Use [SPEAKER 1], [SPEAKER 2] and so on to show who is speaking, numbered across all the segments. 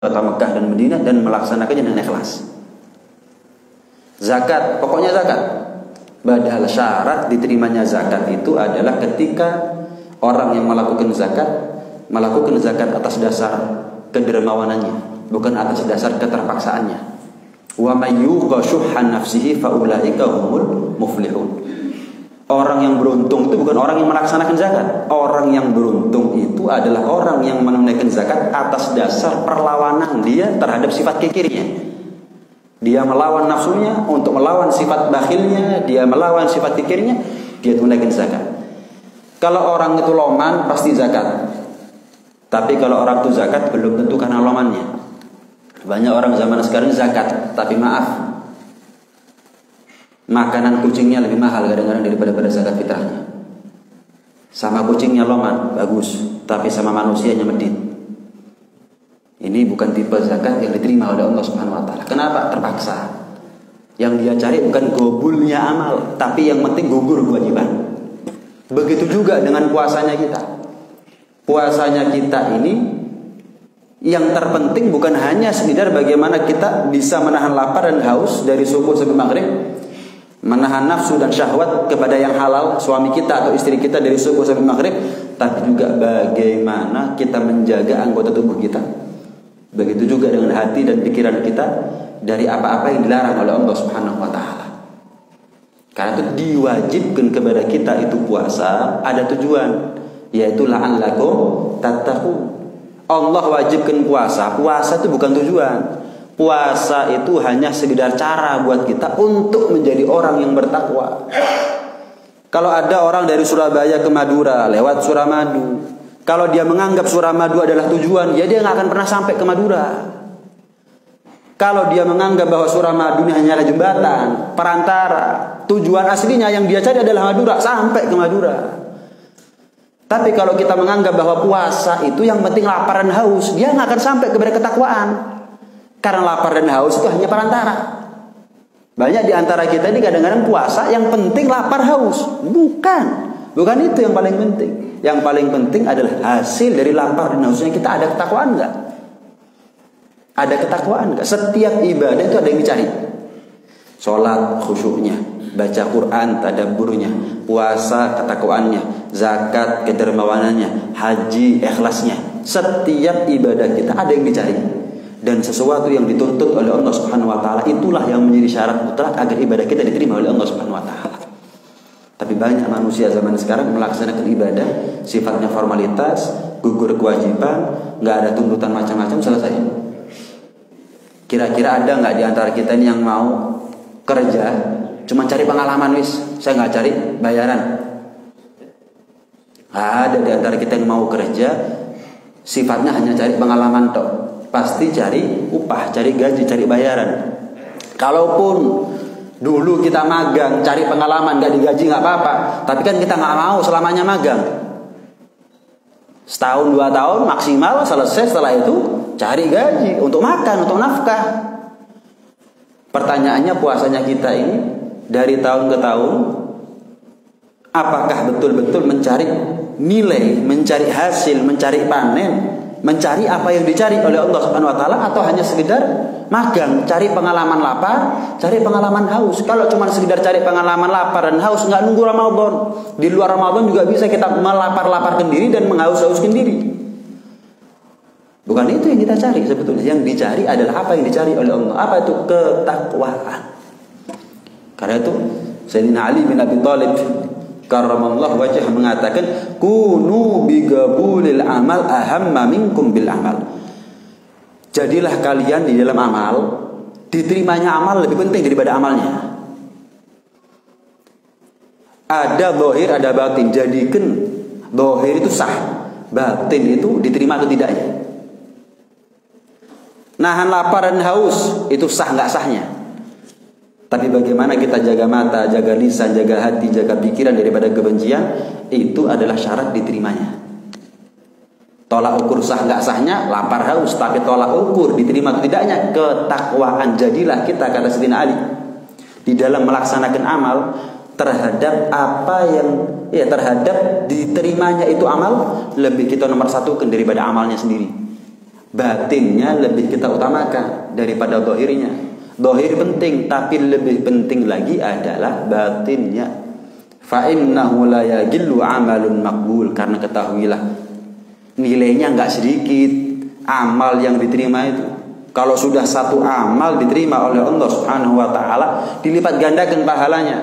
[SPEAKER 1] kota Mekah dan Madinah dan melaksanakannya dengan ikhlas. Zakat, pokoknya zakat. Padahal syarat diterimanya zakat itu adalah ketika orang yang melakukan zakat atas dasar kedermawanannya, bukan atas dasar keterpaksaannya. Wa may yuqa syuhha nafsihi fa ulaika humul muflihun. Orang yang beruntung itu bukan orang yang melaksanakan zakat. Orang yang beruntung itu adalah orang yang menunaikan zakat atas dasar perlawanan dia terhadap sifat kikirnya. Dia melawan nafsunya untuk melawan sifat bakhilnya, dia melawan sifat kikirnya, dia tunaikan zakat. Kalau orang itu loman pasti zakat. Tapi kalau orang itu zakat belum tentu karena lomannya. Banyak orang zaman sekarang zakat, tapi maaf, makanan kucingnya lebih mahal kadang-kadang daripada zakat fitrahnya. Sama kucingnya loman, bagus, tapi sama manusianya medit. Ini bukan tipe zakat yang diterima oleh Allah Subhanahu wa taala. Kenapa? Terpaksa. Yang dia cari bukan gobulnya amal, tapi yang penting gugur kewajiban. Begitu juga dengan puasanya kita. Puasanya kita ini yang terpenting bukan hanya sekedar bagaimana kita bisa menahan lapar dan haus dari subuh sampai maghrib, menahan nafsu dan syahwat kepada yang halal, suami kita atau istri kita dari subuh sampai maghrib, tapi juga bagaimana kita menjaga anggota tubuh kita. Begitu juga dengan hati dan pikiran kita dari apa-apa yang dilarang oleh Allah Subhanahu wa taala. Karena itu diwajibkan kepada kita itu puasa ada tujuan, yaitu la'allakum tattaqun. Allah wajibkan puasa. Puasa itu bukan tujuan. Puasa itu hanya sekedar cara buat kita untuk menjadi orang yang bertakwa. Kalau ada orang dari Surabaya ke Madura lewat Suramadu, kalau dia menganggap Suramadu adalah tujuan, ya dia nggak akan pernah sampai ke Madura. Kalau dia menganggap bahwa Suramadu ini hanyalah jembatan, perantara, tujuan aslinya yang dia cari adalah Madura, sampai ke Madura. Tapi kalau kita menganggap bahwa puasa itu yang penting lapar dan haus, dia nggak akan sampai kepada ketakwaan. Karena lapar dan haus itu hanya perantara. Banyak di antara kita ini kadang-kadang puasa yang penting lapar haus. Bukan itu yang paling penting. Yang paling penting adalah hasil dari lapar dan hausnya kita ada ketakwaan enggak? Ada ketakwaan enggak? Setiap ibadah itu ada yang dicari. Salat khusyuknya, baca Quran tadabburnya, puasa ketakwaannya, zakat kedermawanannya, haji ikhlasnya. Setiap ibadah kita ada yang dicari. Dan sesuatu yang dituntut oleh Allah Subhanahu wa taala itulah yang menjadi syarat mutlak agar ibadah kita diterima oleh Allah Subhanahu wa taala. Tapi banyak manusia zaman sekarang melaksanakan ibadah sifatnya formalitas, gugur kewajiban, nggak ada tuntutan macam-macam, selesai. Kira-kira ada nggak di antara kita ini yang mau kerja cuma cari pengalaman wis, saya nggak cari bayaran? Ada di antara kita yang mau kerja sifatnya hanya cari pengalaman tok, pasti cari upah, cari gaji, cari bayaran. Kalaupun dulu kita magang, cari pengalaman, gak digaji gak apa-apa. Tapi kan kita gak mau selamanya magang. Setahun 2 tahun maksimal, selesai. Setelah itu cari gaji untuk makan, untuk nafkah. Pertanyaannya puasanya kita ini dari tahun ke tahun, apakah betul-betul mencari nilai, mencari hasil, mencari panen, mencari apa yang dicari oleh Allah Subhanahu wa taala, atau hanya sekedar magang, cari pengalaman lapar, cari pengalaman haus? Kalau cuma sekedar cari pengalaman lapar dan haus, nggak nunggu Ramadan. Di luar Ramadan juga bisa kita melapar-laparkan diri dan menghaus-hauskan diri. Bukan itu yang kita cari sebetulnya. Yang dicari adalah apa yang dicari oleh Allah. Apa itu? Ketakwaan. Karena itu Sayyidina Ali bin Abi Thalib karramallahu wajhah mengatakan, kunu bigabulil amal ahamma minkum bil amal. Jadilah kalian di dalam amal, diterimanya amal lebih penting daripada amalnya. Ada zahir, ada batin. Jadikan zahir itu sah, batin itu diterima atau tidaknya. Nahan lapar dan haus itu sah nggak sahnya. Tapi bagaimana kita jaga mata, jaga lisan, jaga hati, jaga pikiran daripada kebencian, itu adalah syarat diterimanya. Tolak ukur sah nggak sahnya lapar haus, tapi tolak ukur diterima atau tidaknya ketakwaan. Jadilah kita, kata Sayyidina Ali, di dalam melaksanakan amal terhadap apa yang terhadap diterimanya itu amal, lebih kita nomor satukan daripada amalnya sendiri. batinnya lebih kita utamakan daripada dohirnya. Dohir penting, tapi lebih penting lagi adalah batinnya. Fa innahu la yagillu amalun maqbul, karena ketahuilah nilainya enggak sedikit amal yang diterima itu. Kalau sudah satu amal diterima oleh Allah Subhanahu wa taala, dilipat gandakan pahalanya.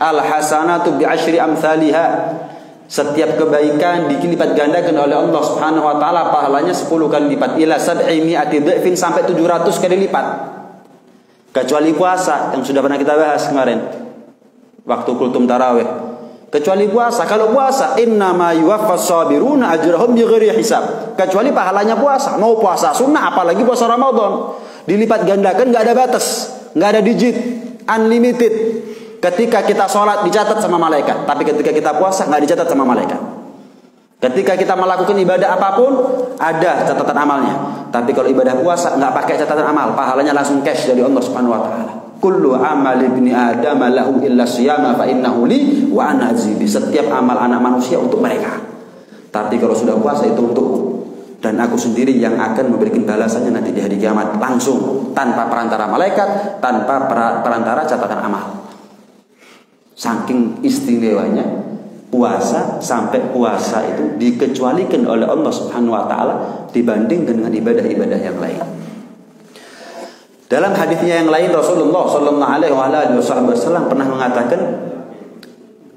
[SPEAKER 1] Al hasanatu bi asyri amsalihha. Setiap kebaikan dilipat gandakan oleh Allah Subhanahu wa taala, pahalanya 10 kali lipat, ila 700 dhifin, sampai 700 kali lipat. Kecuali puasa yang sudah pernah kita bahas kemarin waktu kultum tarawih. Kecuali puasa. Kalau puasa, innama yuwaffas sabiruna ajrahum bighairi hisab. Kecuali pahalanya puasa. Mau puasa sunnah, apalagi puasa Ramadan, dilipat gandakan, enggak ada batas, enggak ada digit, unlimited. Ketika kita sholat dicatat sama malaikat, tapi ketika kita puasa enggak dicatat sama malaikat. Ketika kita melakukan ibadah apapun ada catatan amalnya. Tapi kalau ibadah puasa enggak pakai catatan amal, pahalanya langsung cash dari Allah Subhanahu wa taala. Kullu amal ibni adam lahu illa siyama fa innahu li wa ana azibi. Setiap amal anak manusia untuk mereka, tapi kalau sudah puasa itu untukku, dan aku sendiri yang akan memberikan balasannya nanti di hari kiamat, langsung, tanpa perantara malaikat, tanpa perantara catatan amal. Saking istimewanya puasa, sampai puasa itu dikecualikan oleh Allah Subhanahu wa taala dibanding dengan ibadah-ibadah yang lain. Dalam hadisnya yang lain, Rasulullah sallallahu alaihi wasallam pernah mengatakan,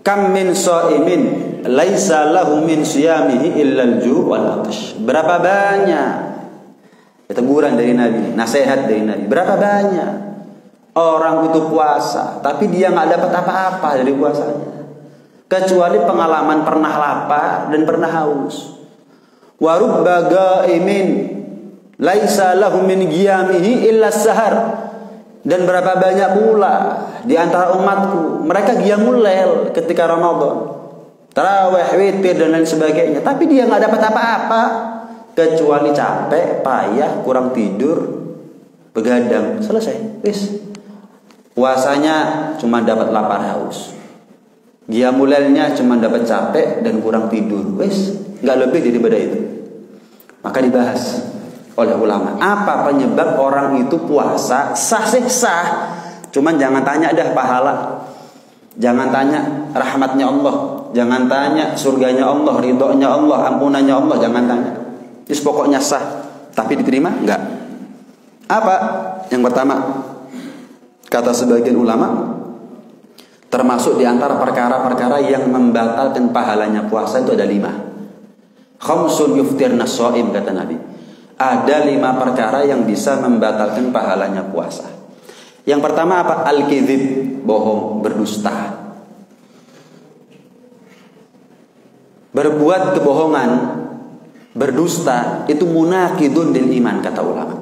[SPEAKER 1] kam min shaimin laisa lahu min siyamihi illa al-ju' wal 'atash. Berapa banyak teguran dari Nabi, nasihat dari Nabi. Berapa banyak orang itu puasa tapi dia enggak dapat apa-apa dari puasanya, kecuali pengalaman pernah lapar dan pernah haus. Wa rubba ga'imin laisa lahu min qiyamihi illa sahar. Dan berapa banyak pula di antara umatku, mereka qiyamul lail ketika Ramadan, tarawih, witir dan lain sebagainya, tapi dia enggak dapat apa-apa kecuali capek, payah, kurang tidur, begadang, selesai. Wis. Puasanya cuma dapat lapar haus. Qiyamul lailnya cuma dapat capek dan kurang tidur. Wis, enggak lebih daripada itu. Maka dibahas oleh ulama, apa penyebab orang itu puasa sah sih sah, cuman jangan tanya dah pahala, jangan tanya rahmatnya Allah, jangan tanya surganya Allah, ridhonya Allah, ampunannya Allah, jangan tanya. Terus pokoknya sah, tapi diterima enggak? Apa? Yang pertama, kata sebagian ulama, termasuk di antara perkara-perkara yang membatalkan pahalanya puasa itu ada 5. Khamsun yuftirna shaim, kata Nabi. Ada 5 perkara yang bisa membatalkan pahalanya puasa. Yang pertama apa? Al-kizib, bohong, berdusta. Berbuat kebohongan, berdusta, itu munaqidun lil iman, kata ulama.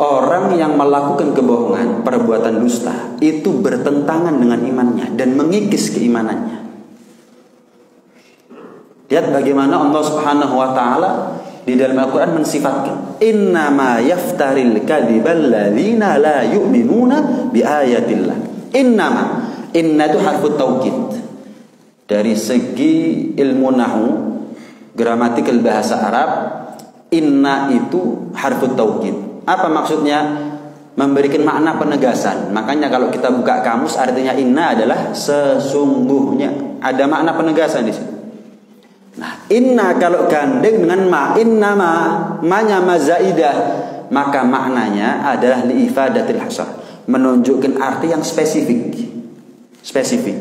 [SPEAKER 1] Orang yang melakukan kebohongan, perbuatan dusta, itu bertentangan dengan imannya dan mengikis keimanannya. Lihat bagaimana Allah Subhanahu wa taala di dalam Al-Quran mensifatkan, innama yaftaril kadhibal ladzina la yu'minuna bi ayatillah. Innama, inna itu harfu taukid. Dari segi ilmu nahwu, gramatikal bahasa Arab, inna itu harfu taukid. Apa maksudnya? Memberikan makna penegasan. Makanya kalau kita buka kamus, artinya inna adalah sesungguhnya. Ada makna penegasan di situ. Nah, inna kalau gandeng dengan ma, inna ma-nya mazaidah, maka maknanya adalah liifadatil hasar, menunjukkan arti yang spesifik.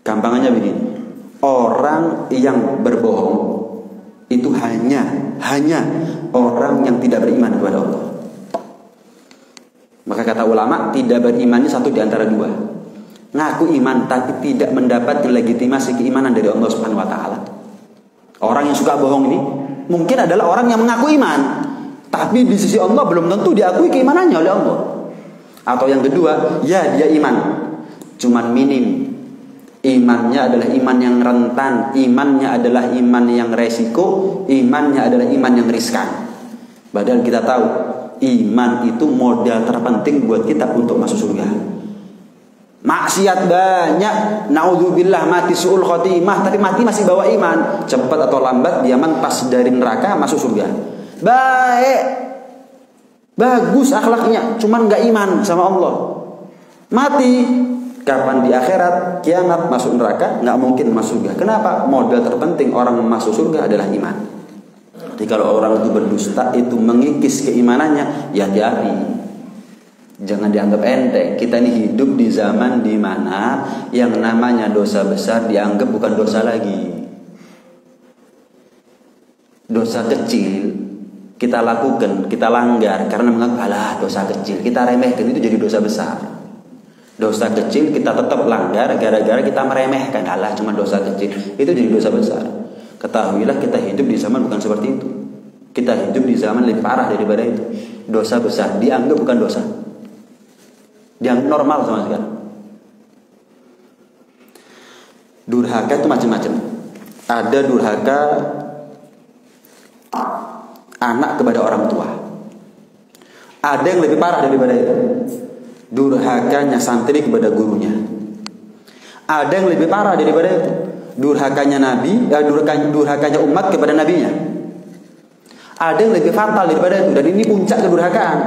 [SPEAKER 1] Gampangannya begini, orang yang berbohong itu hanya orang yang tidak beriman kepada Allah. Maka kata ulama, tidak beriman ini satu di antara 2. Ngaku iman tapi tidak mendapatkan legitimasi keimanan dari Allah Subhanahu wa taala. Orang yang suka bohong ini mungkin adalah orang yang mengaku iman, tapi di sisi Allah belum tentu diakui keimanannya oleh Allah. Atau yang kedua, ya dia iman, cuman minim. Imannya adalah iman yang rentan, imannya adalah iman yang resiko, imannya adalah iman yang riskan. Padahal kita tahu iman itu modal terpenting buat kita untuk masuk surga. Maksiat banyak, naudzubillah, mati suul khotimah, tapi mati masih bawa iman. Cepat atau lambat dia mentas dari neraka masuk surga. Baik, bagus akhlaknya, cuman nggak iman sama Allah. Mati, kapan di akhirat, kiamat masuk neraka, nggak mungkin masuk surga. Kenapa? Modal terpenting orang masuk surga adalah iman. Jadi kalau orang itu berdusta, itu mengikis keimanannya, ya hati-hati. Jangan dianggap enteng. Kita ini hidup di zaman di mana yang namanya dosa besar dianggap bukan dosa lagi. Dosa kecil kita lakukan, kita langgar karena menganggap alah dosa kecil, kita remehkan, itu jadi dosa besar. Dosa kecil kita tetap langgar gara-gara kita meremehkan, alah cuma dosa kecil, itu jadi dosa besar. Ketahuilah kita hidup di zaman bukan seperti itu. Kita hidup di zaman lebih parah daripada itu. Dosa besar dianggap bukan dosa, dianggap normal sama sekali. Durhaka itu macam-macam. Ada durhaka anak kepada orang tua. Ada yang lebih parah daripada itu. Durhakanya santri kepada gurunya. Ada yang lebih parah daripada itu. Durhakanya nabi, durhakanya umat kepada nabinya. Ada yang lebih fatal daripada itu, dan ini puncak kedurhakaan.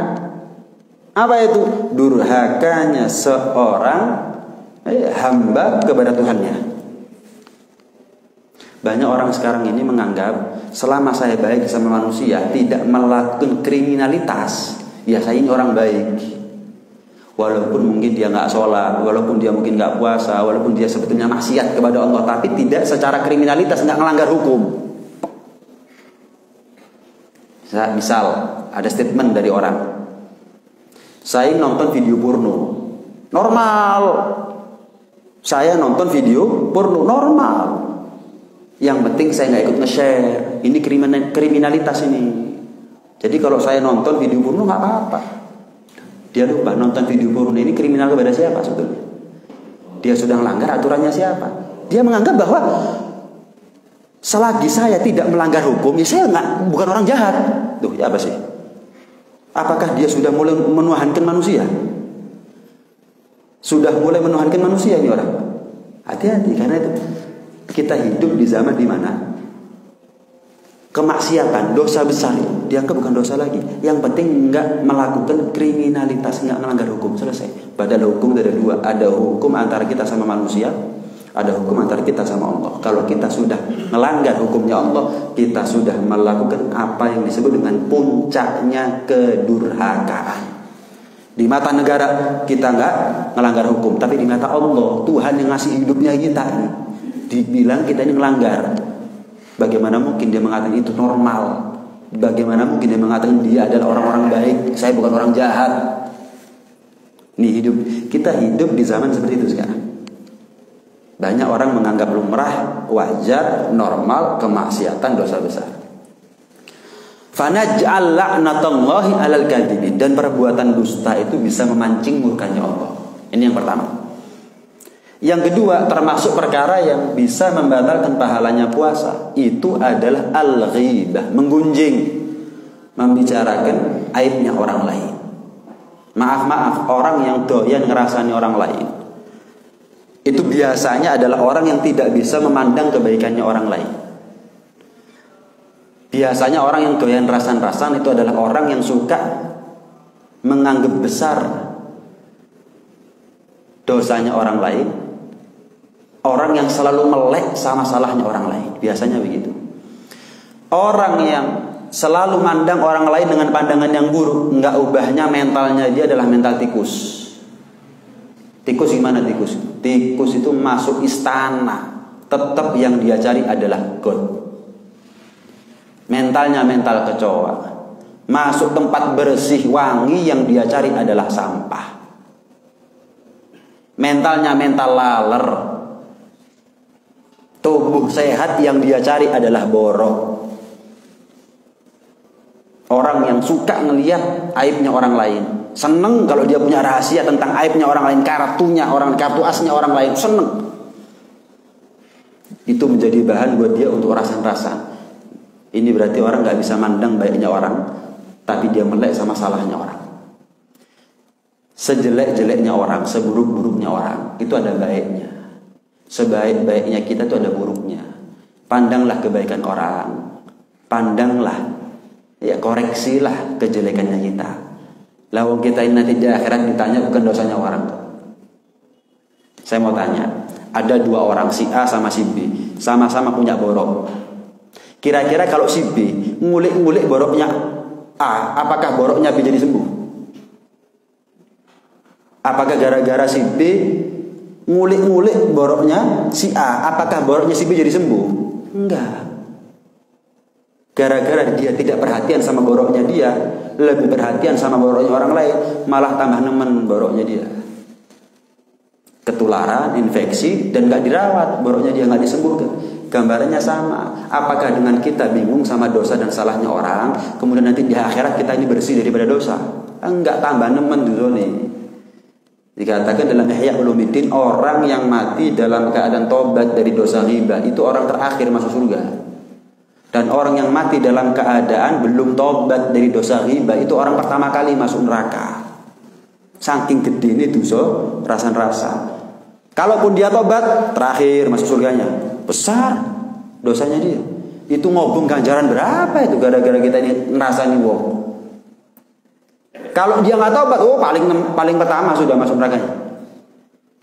[SPEAKER 1] Apa itu? Durhakanya seorang hamba kepada Tuhannya. Banyak orang sekarang ini menganggap selama saya baik sama manusia, tidak melakukan kriminalitas, ya saya ini orang baik. Walaupun mungkin dia nggak sholat, walaupun dia mungkin nggak puasa, walaupun dia sebetulnya maksiat kepada Allah, tapi tidak secara kriminalitas, nggak melanggar hukum. Misal ada statement dari orang, saya nonton video porno, normal. Saya nonton video porno, normal. Yang penting saya nggak ikut nge-share. Ini kriminalitas ini. Jadi kalau saya nonton video porno nggak apa-apa. Dia lupa nonton video porno ini kriminal kepada siapa sebetulnya. Dia sudah melanggar aturannya siapa. Dia menganggap bahwa selagi saya tidak melanggar hukum, ya saya bukan orang jahat. Tuh, ya apa sih? Apakah dia sudah mulai menuhankan manusia? Sudah mulai menuhankan manusia ini orang. Hati-hati, karena itu kita hidup di zaman di mana kemaksiatan, dosa besar dianggap bukan dosa lagi. Yang penting enggak melakukan kriminalitas, enggak melanggar hukum, selesai. Padahal hukum ada dua, ada hukum antara kita sama manusia, ada hukum antara kita sama Allah. Kalau kita sudah melanggar hukumnya Allah, kita sudah melakukan apa yang disebut dengan puncaknya kedurhakaan. Di mata negara kita enggak melanggar hukum, tapi di mata Allah, Tuhan yang ngasih hidupnya kita ini, dibilang kita ini melanggar. Bagaimana mungkin dia mengatakan itu normal? Bagaimana mungkin dia mengatakan dia adalah orang-orang baik, saya bukan orang jahat? Nih kita hidup di zaman seperti itu sekarang. Banyak orang menganggap lumrah, wajar, normal, kemaksiatan, dosa besar. Fanaj'al la'natallahi 'alal kadhibin, dan perbuatan dusta itu bisa memancing murkanya Allah. Ini yang pertama. Yang kedua, termasuk perkara yang bisa membatalkan pahalanya puasa, itu adalah al-ghibah, menggunjing, membicarakan aibnya orang lain. Maaf, orang yang doyan ngerasani orang lain, itu biasanya adalah orang yang tidak bisa memandang kebaikannya orang lain. Biasanya orang yang doyan rasan-rasan itu adalah orang yang suka menganggap besar dosanya orang lain, orang yang selalu melek sama salahnya orang lain. Biasanya begitu. Orang yang selalu mandang orang lain dengan pandangan yang buruk, enggak ubahnya mentalnya dia adalah mental tikus. Tikus gimana tikus? Tikus itu masuk istana, tetap yang dia cari adalah God. Mentalnya mental kecoa. Masuk tempat bersih wangi, yang dia cari adalah sampah. Mentalnya mental laler. Tubuh sehat, yang dia cari adalah borok. Orang yang suka ngelihat aibnya orang lain, seneng kalau dia punya rahasia tentang aibnya orang lain, kartu asnya orang lain, seneng. Itu menjadi bahan buat dia untuk rasan-rasan. Ini berarti orang gak bisa mandang baiknya orang, tapi dia melek sama salahnya orang. Sejelek-jeleknya orang, seburuk-buruknya orang, itu ada baiknya. Sebaik-baiknya kita itu ada buruknya. Pandanglah kebaikan orang, pandanglah, ya koreksilah kejelekannya kita. Lawang kita ini nanti di akhirat ditanya bukan dosanya orang. Saya mau tanya, ada dua orang, si A sama si B, sama-sama punya borok. Kira-kira kalau si B ngulik-ngulik boroknya A, apakah boroknya B jadi sembuh? Apakah gara-gara si B ngulik-ngulik boroknya si A, apakah boroknya si B jadi sembuh? Enggak. Gara-gara dia tidak perhatian sama boroknya dia, lebih perhatian sama boroknya orang lain, malah tambah nemen boroknya dia. Ketularan, infeksi, dan gak dirawat, boroknya dia gak disembuhkan. Gambarannya sama. Apakah dengan kita bingung sama dosa dan salahnya orang, kemudian nanti di akhirat kita ini bersih daripada dosa? Enggak, tambah nemen dulu nih. Dikatakan dalam Ihya Ulumuddin, orang yang mati dalam keadaan tobat dari dosa ghibah itu orang terakhir masuk surga. Dan orang yang mati dalam keadaan belum tobat dari dosa ghibah itu orang pertama kali masuk neraka. Saking gede ini dosa rasa-rasa. Kalaupun dia tobat, terakhir masuk surganya. Besar dosanya dia. Itu ngobong ganjaran berapa itu gara-gara kita ini ngerasani wong. Kalau dia nggak tobat, oh paling pertama sudah masuk neraka.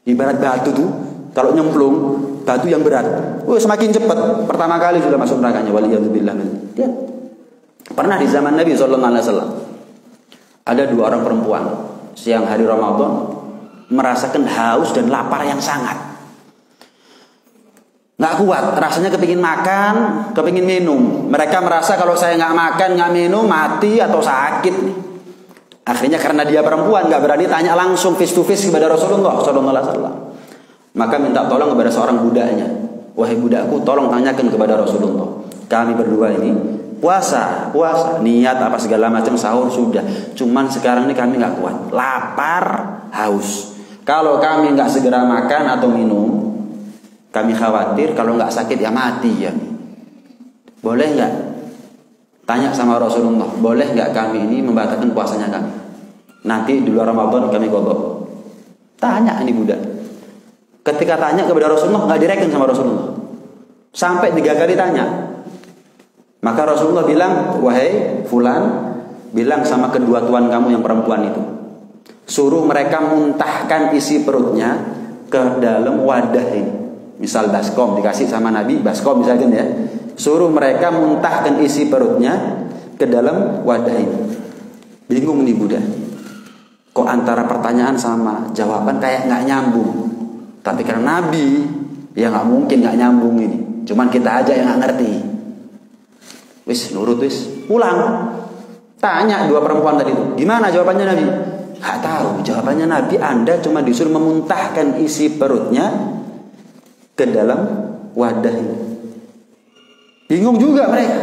[SPEAKER 1] Ibarat batu tuh, kalau nyemplung batu yang berat, semakin cepat pertama kali sudah masuk nerakanya. Waliyadzubillah. Lihat, pernah di zaman Nabi SAW ada dua orang perempuan siang hari Ramadan merasakan haus dan lapar yang sangat. Nggak kuat, rasanya kepingin makan, kepingin minum. Mereka merasa kalau saya nggak makan, nggak minum, mati atau sakit nih. Akhirnya karena dia perempuan nggak berani tanya langsung face to face kepada Rasulullah SAW. Maka minta tolong kepada seorang budaknya. Wahai budakku, tolong tanyakan kepada Rasulullah. Kami berdua ini puasa, niat apa segala macam sahur sudah. Cuman sekarang ini kami nggak kuat, lapar, haus. Kalau kami nggak segera makan atau minum, kami khawatir kalau nggak sakit ya mati ya. Boleh nggak? Tanya sama Rasulullah, boleh nggak kami ini membatalkan puasanya kami? Nanti di luar Ramadan kami qadha. Tanya ini budak. Ketika tanya kepada Rasulullah, nggak direken sama Rasulullah. Sampai 3 kali tanya. Maka Rasulullah bilang, wahai fulan, bilang sama kedua tuan kamu yang perempuan itu, suruh mereka muntahkan isi perutnya ke dalam wadah ini. Misal baskom dikasih sama Nabi, baskom misalkan ya. Suruh mereka muntahkan isi perutnya ke dalam wadah ini. Bingung nih Buddha. Kok antara pertanyaan sama jawaban kayak nggak nyambung. Tapi karena Nabi, ya nggak mungkin nggak nyambung ini. Cuman kita aja yang nggak ngerti. Wis nurut wis, pulang. Tanya dua perempuan tadi, gimana jawabannya Nabi? Nggak tahu. Jawabannya Nabi, Anda cuma disuruh memuntahkan isi perutnya ke dalam wadah ini. Bingung juga mereka.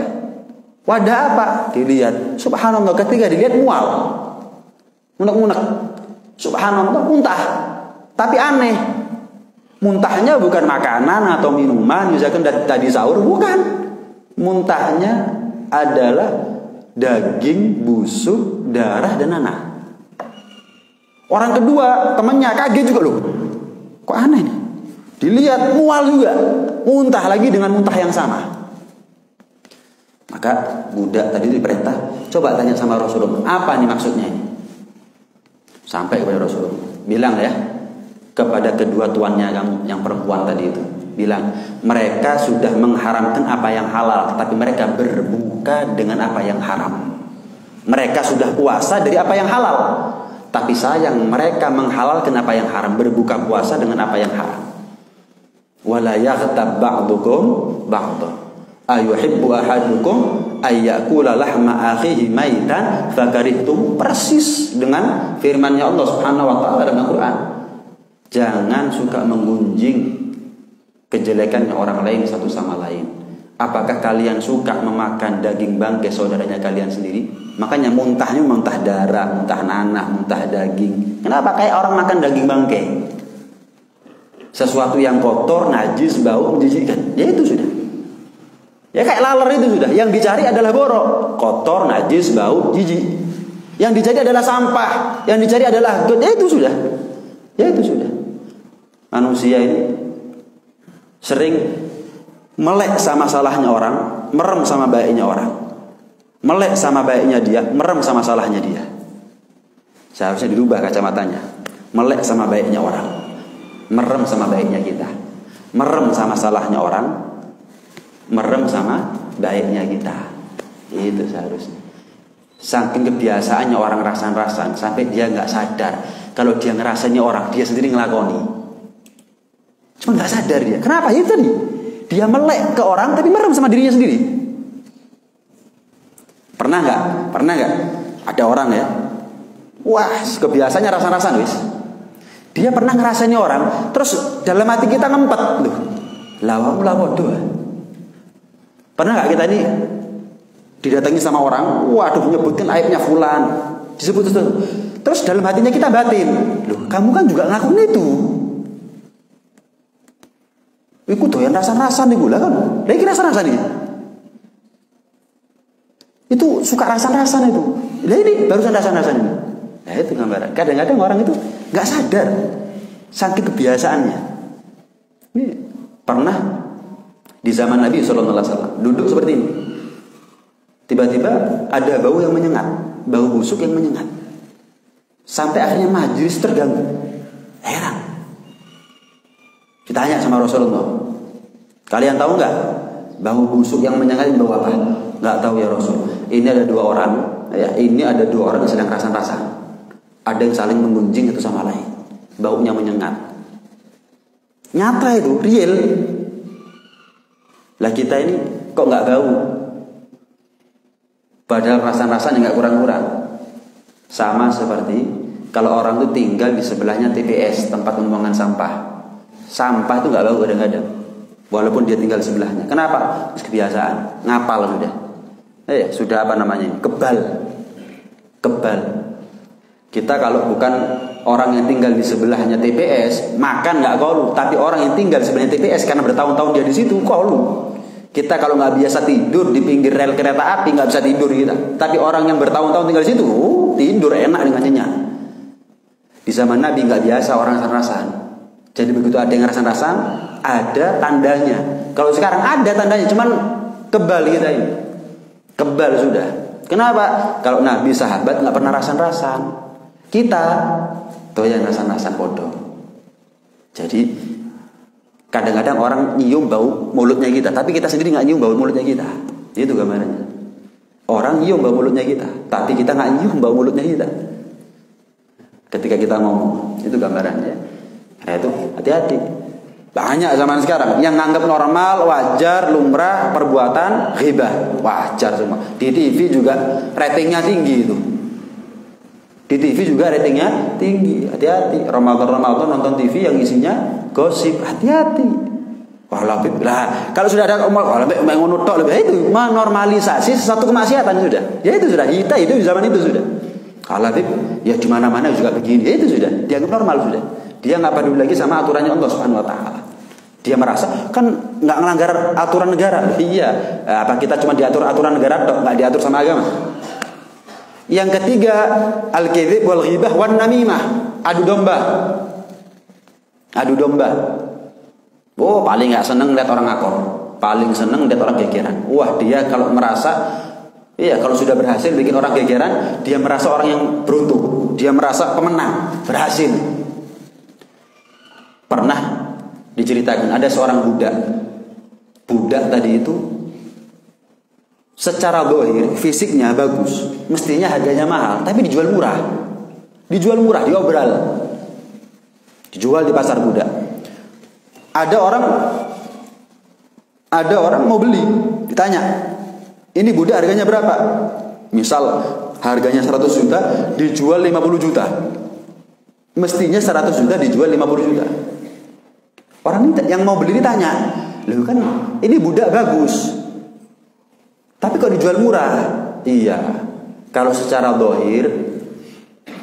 [SPEAKER 1] Wadah apa? Dilihat. Subhanallah, ketika dilihat mual. Unek-unek. Subhanallah, muntah. Tapi aneh. Muntahnya bukan makanan atau minuman, misalkan tadi sahur, bukan. Muntahnya adalah daging, busuk, darah, dan nanah. Orang kedua, temannya kaget juga loh. Kok aneh nih? Dilihat mual juga. Muntah lagi dengan muntah yang sama. Maka budak tadi diperintah, coba tanya sama Rasulullah, apa nih maksudnya ini? Sampai kepada Rasulullah, bilang ya kepada kedua tuannya yang perempuan tadi itu, bilang mereka sudah mengharamkan apa yang halal, tapi mereka berbuka dengan apa yang haram. Mereka sudah puasa dari apa yang halal, tapi sayang mereka menghalalkan apa yang haram, berbuka puasa dengan apa yang haram. Wala yaghtab ba'dukum ba'dha. Ayuhibbu ahadukum ayyakula lahma akhihi maitan fakarihtum, persis dengan firman-Nya Allah Subhanahu wa taala dalam Al-Qur'an. Jangan suka menggunjing kejelekannya orang lain satu sama lain. Apakah kalian suka memakan daging bangkai saudaranya kalian sendiri? Makanya muntahnya muntah darah, muntah nanah, muntah daging. Kenapa kayak orang makan daging bangkai? Sesuatu yang kotor, najis, bau, menjijikkan. Ya itu sudah. Ya kayak laler itu sudah. Yang dicari adalah borok, kotor, najis, bau, jijik. Yang dicari adalah sampah, yang dicari adalah ya itu sudah. Ya itu sudah. Manusia ini sering melek sama salahnya orang, merem sama baiknya orang. Melek sama baiknya dia, merem sama salahnya dia. Seharusnya dirubah kacamatanya. Melek sama baiknya orang, merem sama baiknya kita. Merem sama salahnya orang, merem sama baiknya kita. Itu seharusnya. Saking kebiasaannya orang rasan-rasan sampai dia nggak sadar kalau dia ngerasanya orang, dia sendiri ngelakoni. Cuma nggak sadar dia. Kenapa? Itu tadi. Dia melek ke orang tapi merem sama dirinya sendiri. Pernah nggak? Pernah nggak? Ada orang ya. Wah, kebiasaannya rasan-rasan wis. Dia pernah ngerasanya orang, terus dalam hati kita ngempet loh. Lawa doa. Pernah nggak kita ini didatangi sama orang, waduh menyebutkan aibnya fulan, disebut itu. Terus dalam hatinya kita batin, loh kamu kan juga ngelakuin itu. Iku doyan rasan-rasan nih gula kan? Lagi rasan-rasan nih. Itu suka rasan-rasan itu. Nah ini barusan rasan-rasan ini. Nah itu gambaran. Kadang-kadang orang itu nggak sadar, saking kebiasaannya. Ini pernah di zaman Nabi SAW duduk seperti ini. Tiba-tiba ada bau yang menyengat, bau busuk yang menyengat. Sampai akhirnya majelis terganggu. Heran. Ditanya sama Rasulullah, kalian tahu nggak bau busuk yang menyengat ini bau apa? Nggak tahu ya Rasul. Ini ada dua orang, ya ini ada dua orang yang sedang rasan-rasan. Ada yang saling menggunjing satu sama lain. Baunya menyengat. Nyata itu, real. Lah kita ini kok nggak bau? Padahal rasan-rasan yang nggak kurang-kurang. Sama seperti kalau orang itu tinggal di sebelahnya TPS, tempat pembuangan sampah. Sampah itu nggak bau kadang-kadang, walaupun dia tinggal di sebelahnya. Kenapa? Kebiasaan, ngapal sudah. Sudah apa namanya? Kebal. Kita kalau bukan orang yang tinggal di sebelahnya TPS, makan nggak kolu. Tapi orang yang tinggal di sebelahnya TPS karena bertahun-tahun dia di situ kolu. Kita kalau nggak biasa tidur di pinggir rel kereta api nggak bisa tidur kita. Tapi orang yang bertahun-tahun tinggal di situ tidur enak dengan nyenyak. Di zaman Nabi nggak biasa orang rasan-rasan. Jadi begitu ada yang rasan-rasan, ada tandanya. Kalau sekarang ada tandanya, cuman kebal kita ini. Kebal sudah. Kenapa? Kalau Nabi sahabat nggak pernah rasan-rasan. Kita doyan rasan-rasan bodoh. Jadi kadang-kadang orang nyium bau mulutnya kita, tapi kita sendiri nggak nyium bau mulutnya kita. Itu gambarannya. Orang nyium bau mulutnya kita, tapi kita nggak nyium bau mulutnya kita. Ketika kita ngomong, itu gambarannya. Nah itu hati-hati. Banyak zaman sekarang yang nganggap normal, wajar, lumrah perbuatan ghibah, wajar semua. Di TV juga ratingnya tinggi itu. Di TV juga ratingnya tinggi. Hati-hati. Ramadan nonton TV yang isinya gosip. Hati-hati. Lah, kalau sudah ada ngono tok lebih itu menormalisasi sesuatu kemaksiatan sudah. Ya itu sudah. Kita itu di zaman itu sudah. Kalau ya di mana-mana juga begini. Ya itu sudah. Dianggap normal sudah. Dia nggak peduli lagi sama aturannya Allah Subhanahu Wa Taala. Dia merasa kan nggak melanggar aturan negara. Iya. Apa kita cuma diatur aturan negara tok, nggak diatur sama agama? Yang ketiga, al-kadzib wal ghibah wan namimah, adu domba. Adu domba. Oh, paling enggak seneng lihat orang akor, paling seneng lihat orang gegeran. Wah, dia kalau merasa kalau sudah berhasil bikin orang gegeran, dia merasa orang yang beruntung, dia merasa pemenang, berhasil. Pernah diceritakan ada seorang budak. Budak tadi itu secara zahir fisiknya bagus, mestinya harganya mahal, tapi dijual murah. Dijual murah, diobral. Dijual di pasar budak. Ada orang mau beli, ditanya, "Ini budak harganya berapa?" Misal harganya 100 juta, dijual 50 juta. Mestinya 100 juta dijual 50 juta. Orang yang mau beli ditanya, "Loh kan ini budak bagus, tapi kok dijual murah?" Iya, kalau secara zahir,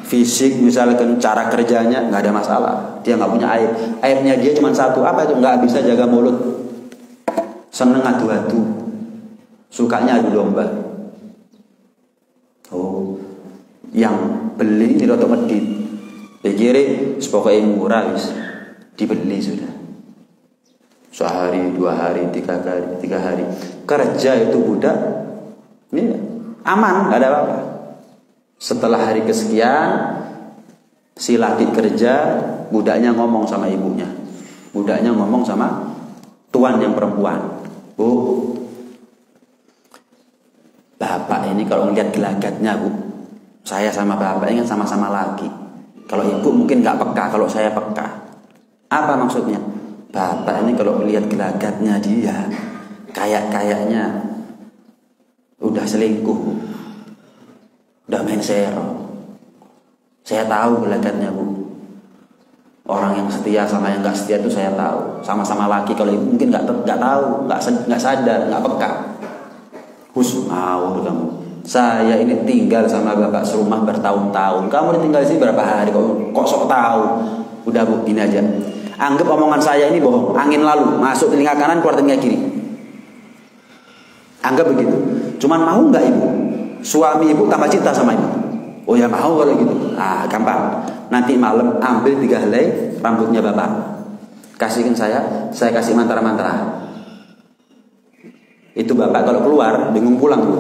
[SPEAKER 1] fisik misalkan cara kerjanya nggak ada masalah, dia nggak punya aib. Aibnya dia cuma satu, apa itu? Nggak bisa jaga mulut, seneng adu-adu, sukanya adu domba. Oh, Yang beli ini rotok medit. Pikir pokoknya murah wis dibeli sudah. Sehari, 2 hari, 3 hari. Kerja itu budak, ya, aman, nggak ada apa-apa. Setelah hari kesekian, si laki kerja, budaknya ngomong sama ibunya. Budaknya ngomong sama tuan yang perempuan. Bu, bapak ini kalau ngeliat gelagatnya, Bu, saya sama bapak ini kan sama-sama laki. Kalau ibu mungkin nggak peka, kalau saya peka. Apa maksudnya? Bapak ini kalau melihat gelagatnya dia, kayaknya udah selingkuh, udah main sero. Saya tahu gelagatnya, Bu. Orang yang setia sama yang nggak setia itu saya tahu. Sama-sama laki. Kalau ibu mungkin nggak tahu, nggak sadar, nggak peka. Ngawur kamu. Saya ini tinggal sama bapak serumah bertahun-tahun. Kamu ditinggal sini berapa hari? Kok sok tahu? Udah, Bu, gini aja. Anggap omongan saya ini bohong. Angin lalu, masuk telinga kanan, keluar telinga kiri. Anggap begitu. Cuman mau nggak ibu? Suami ibu tambah cinta sama ibu? Oh ya mau kalau gitu. Gampang. Nanti malam ambil 3 helai rambutnya bapak. Kasihkan saya kasih mantra-mantra. Itu bapak kalau keluar bingung pulang, Bu.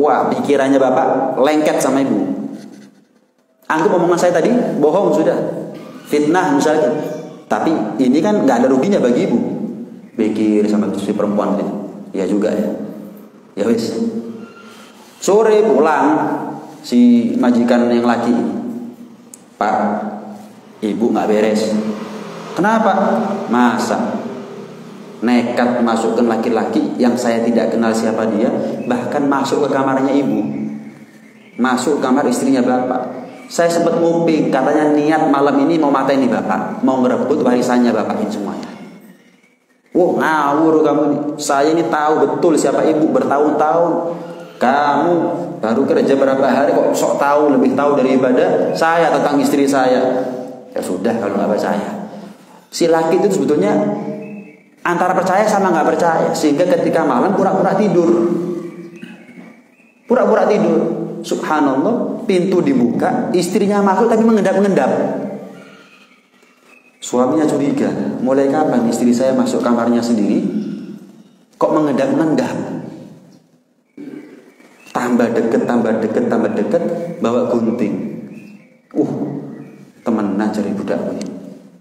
[SPEAKER 1] Wah, pikirannya bapak lengket sama ibu. Anggap omongan saya tadi bohong sudah. Fitnah misalnya. Tapi ini kan nggak ada ruginya bagi ibu. Pikir sama si perempuan ini. Ya juga ya. Ya wis. Sore pulang si majikan yang laki. Pak, ibu nggak beres. Kenapa? Masa nekat masukkan laki-laki yang saya tidak kenal siapa dia, bahkan masuk ke kamarnya ibu, masuk kamar istrinya bapak. Saya sempat nguping, katanya niat malam ini mau matain nih bapak, mau merebut warisannya bapak ini semuanya. Ngawur kamu nih. Saya ini tahu betul siapa ibu bertahun-tahun. Kamu baru kerja berapa hari kok sok tahu, lebih tahu dari ibadah saya tentang istri saya. Ya sudah kalau nggak percaya. Si laki itu sebetulnya antara percaya sama nggak percaya, sehingga ketika malam pura-pura tidur. Subhanallah, pintu dibuka, istrinya masuk tapi mengendap-mengendap. Suaminya curiga, mulai kapan istri saya masuk kamarnya sendiri kok mengendap-mengendap? Tambah deket, bawa gunting. Temenan cari budak ini.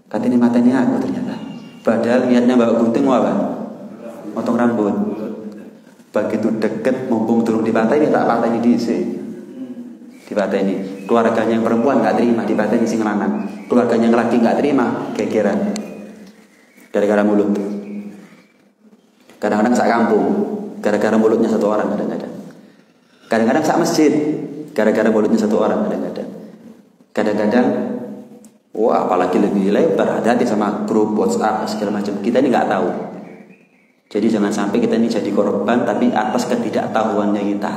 [SPEAKER 1] Katanya matanya aku ternyata. Padahal niatnya bawa gunting mau apa? Potong rambut. Begitu deket, mumpung turun dipatahin, tak patahin dipatahin. Keluarganya yang perempuan nggak terima, dipatahin sing lanang. Keluarganya yang laki nggak terima, kegeran. Gara-gara mulut. Kadang-kadang sak kampung, gara-gara mulutnya satu orang kadang-kadang. Kadang-kadang sak masjid, gara-gara mulutnya satu orang kadang-kadang. Kadang-kadang apalagi lebih lebar, hati-hati sama grup WhatsApp segala macam. Kita ini nggak tahu. Jadi jangan sampai kita ini jadi korban tapi atas ketidaktahuannya kita.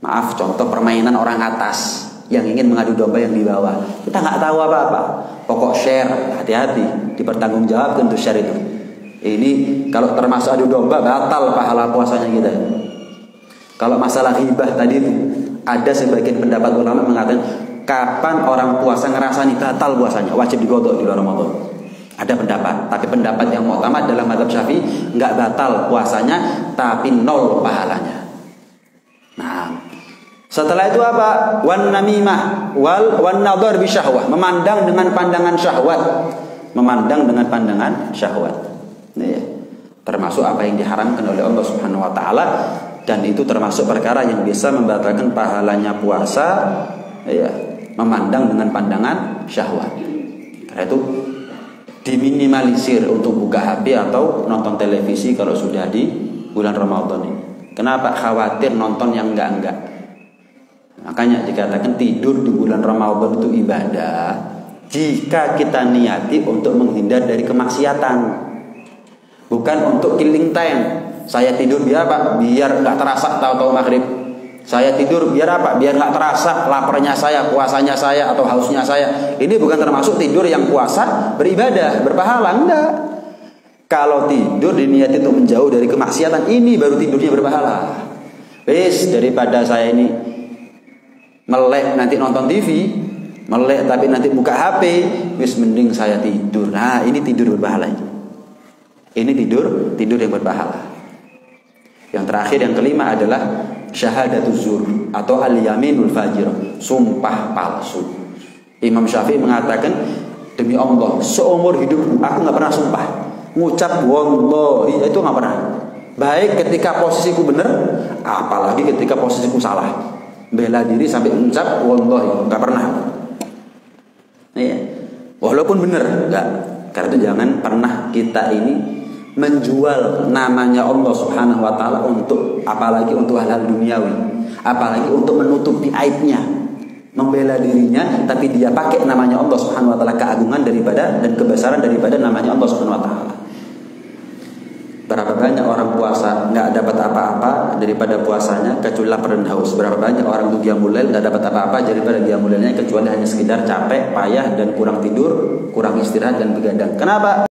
[SPEAKER 1] Maaf, contoh permainan orang atas yang ingin mengadu domba yang di bawah. Kita nggak tahu apa-apa. Pokok share, hati-hati, dipertanggungjawabkan untuk share itu. Ini kalau termasuk adu domba batal pahala puasanya kita. Kalau masalah ghibah tadi itu ada sebagian pendapat ulama mengatakan kapan orang puasa ngerasa nih batal puasanya, wajib digodok di luar Ramadan. Ada pendapat, tapi pendapat yang utama dalam mazhab Syafi'i nggak batal puasanya, tapi 0 pahalanya. Nah, setelah itu apa? Wan namimah wan nadhar bi syahwah, memandang dengan pandangan syahwat. Ini ya, termasuk apa yang diharamkan oleh Allah Subhanahu wa taala, dan itu termasuk perkara yang bisa membatalkan pahalanya puasa, ya, memandang dengan pandangan syahwat. Karena itu diminimalisir untuk buka HP atau nonton televisi kalau sudah di bulan Ramadan ini. Kenapa? Khawatir nonton yang enggak-enggak. Makanya dikatakan tidur di bulan Ramadan itu ibadah jika kita niati untuk menghindar dari kemaksiatan, bukan untuk killing time. Saya tidur biar apa? Biar enggak terasa tahu-tahu maghrib. Saya tidur biar apa? Biar enggak terasa laparnya saya, puasanya saya, atau hausnya saya. Ini bukan termasuk tidur yang puasa beribadah, berpahala, enggak. Kalau tidur diniati untuk menjauh dari kemaksiatan, ini baru tidurnya berpahala. Daripada saya ini melek nanti nonton TV, melek tapi nanti buka HP, wis mending saya tidur. Nah, ini tidur berpahala. Ini tidur yang berpahala. Yang terakhir, yang kelima adalah syahadatuz zur atau al-yaminul fajir, sumpah palsu. Imam Syafi'i mengatakan, demi Allah, seumur hidupku aku nggak pernah sumpah ngucap wallahi, itu nggak pernah. Baik ketika posisiku benar, apalagi ketika posisiku salah. Bela diri sampai mengucap wallahi, nggak pernah. Iya. Walaupun benar, nggak. Karena itu jangan pernah kita ini menjual namanya Allah Subhanahu wa taala untuk apalagi untuk hal-hal duniawi, apalagi untuk menutupi aibnya, membela dirinya tapi dia pakai namanya Allah Subhanahu wa taala, keagungan daripada dan kebesaran daripada namanya Allah Subhanahu wa taala. Berapa banyak orang puasa nggak dapat apa-apa daripada puasanya kecuali lapar dan haus. Berapa banyak orang itu qiyamul lail nggak dapat apa-apa daripada qiyamul lailnya kecuali hanya sekedar capek, payah dan kurang tidur, kurang istirahat dan begadang. Kenapa?